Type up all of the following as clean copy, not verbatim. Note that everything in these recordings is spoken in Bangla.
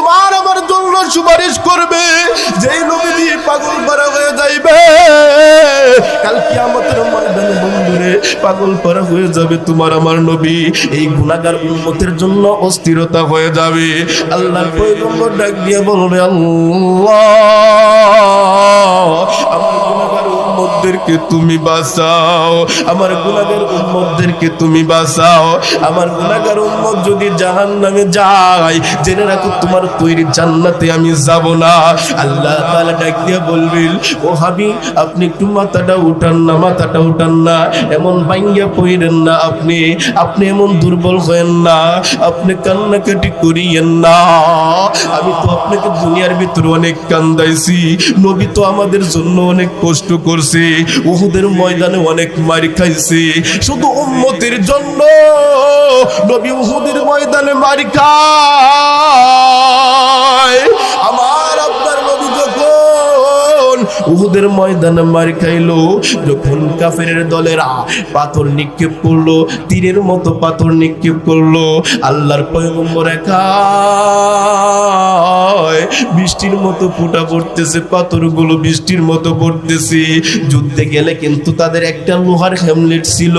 তোমার আমার জন্য সুপারিশ করবে, যেই নবী দিয়ে পাগল পারা হয়ে যাইবে কাল কিয়ামতের ময়দানে বন্ধুরে, পাগল পারা হয়ে যাবে তোমার আমার নবী। এই গুনাহগার উম্মতের জন্য অস্থিরতা হয়ে যাবে। আল্লাহর পয়গম্বর ডাক দিয়ে বলবে, আল্লাহ আমার গুনাহগার উম্মতদেরকে তুমি বাঁচাও, আমার গুনাহগার উম্মতদেরকে তুমি বাঁচাও। আমার গুনাহগার উম্মত যদি জাহান্নামে যায়, জেনে রাখো তোমার তৈরি জান্নাতে আমি যাব না। আল্লাহ তাআলা ডাক দিয়ে বলবেন, ও হাবিব আপনি একটু মাথাটা উঠান না, মাথাটা উঠান না, এমন ভাঙ্গিয়া পড়েন না, আপনি এমন দুর্বল হয়েন না, আপনি কান্নাকাটি করিয়েন না। আমি তো আপনাকে দুনিয়ার ভিতরে অনেক কান্দাইছি, নবী তো আমাদের জন্য অনেক কষ্ট করছে, উহুদের ময়দানে অনেক মার খাইছে, শুধু উম্মতের জন্য নবী উহুদের ময়দানে মার খায়। আমার আপনার নবী যখন উহুদের ময়দানে মার খাইলো, যখন কাফেরের দলেরা পাথর নিক্ষেপ করলো, তীরের মতো পাথর নিক্ষেপ করলো, আল্লাহর পয়গম্বর একা বৃষ্টির মতো ফোঁটা পড়তেছে, পাথরগুলো বৃষ্টির মতো পড়তেছে। যুদ্ধে গেলে কিন্তু তাদের একটা লোহার হেমলেট ছিল,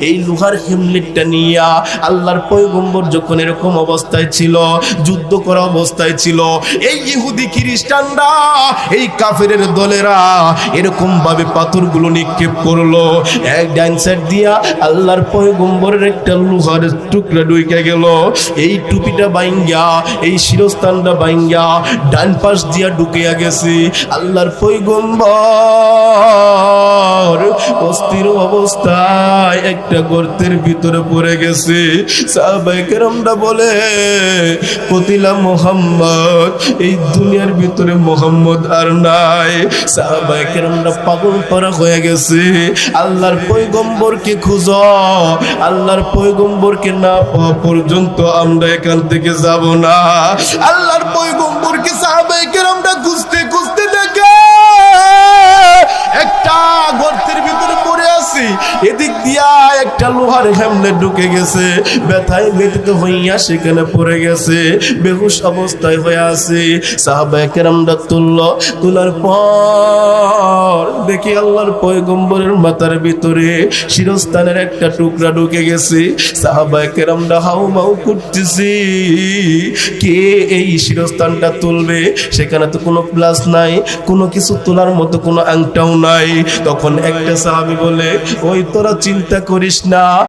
এই লোহার হেমলেটটা নিয়া আল্লাহর পয়গম্বর যখন এরকম অবস্থায় ছিল, যুদ্ধ করা অবস্থায় ছিল, এই ইহুদি খ্রিস্টানরা, এই কাফেরের দলেরা এরকম ভাবে পাথরগুলো নিক্ষেপ করলো, এক ডাইন সাইড দিয়া আল্লাহর পয়গম্বরের একটা লোহার টুকরা ঢুকে গেল, এই টুপিটা বাইঙ্গা, এই শিরস্থানটা বাইঙ্গা ডান পাশ দিয়া ঢুকিয়া গেছে। আল্লাহর পয়গম্বর অস্থির অবস্থায় একটা গর্তের ভিতরে পড়ে গেছে। সাহাবায়ে কেরামরা বলে, কতিলা মুহাম্মদ, এই দুনিয়ার ভিতরে মুহাম্মদ আর নাই। সাহাবায়ে কেরামরা পাগল পারা হয়ে গেছে, আল্লাহর পয়গম্বরকে খুঁজো, আল্লাহর পয়গম্বরকে না পাওয়া পর্যন্ত আমরা এখান থেকে যাব না। আল্লাহর পয়গম্বরকে সাহাবায়ে কেরামরা খুঁজতে খুঁজতে দেখে একটা গর্তের ভিতরে পড়ে আছে, এদিক দিয়া একটা লোহার হেমলেট ঢুকে গেছে, ব্যথায় ব্যথিত হইয়া সেখানে পড়ে গেছে, বেহুশ অবস্থায় হয়ে আছে। সাহাবায়ে কেরামরা তোলার পর দেখি আল্লাহর পয়গম্বরের মাথার ভিতরে শিরস্থানের একটা টুকরা ঢুকে গেছে। সাহাবায়ে কেরামরা হাউমাউ করতেছে, কে এই শিরস্থানটা তুলবে? সেখানে তো কোনো প্লাস নাই, কোনো কিছু তোলার মতো কোনো আংটাও নাই। তখন একটা সাহাবী বলে, ওই তোরা চিন্তা করিস না,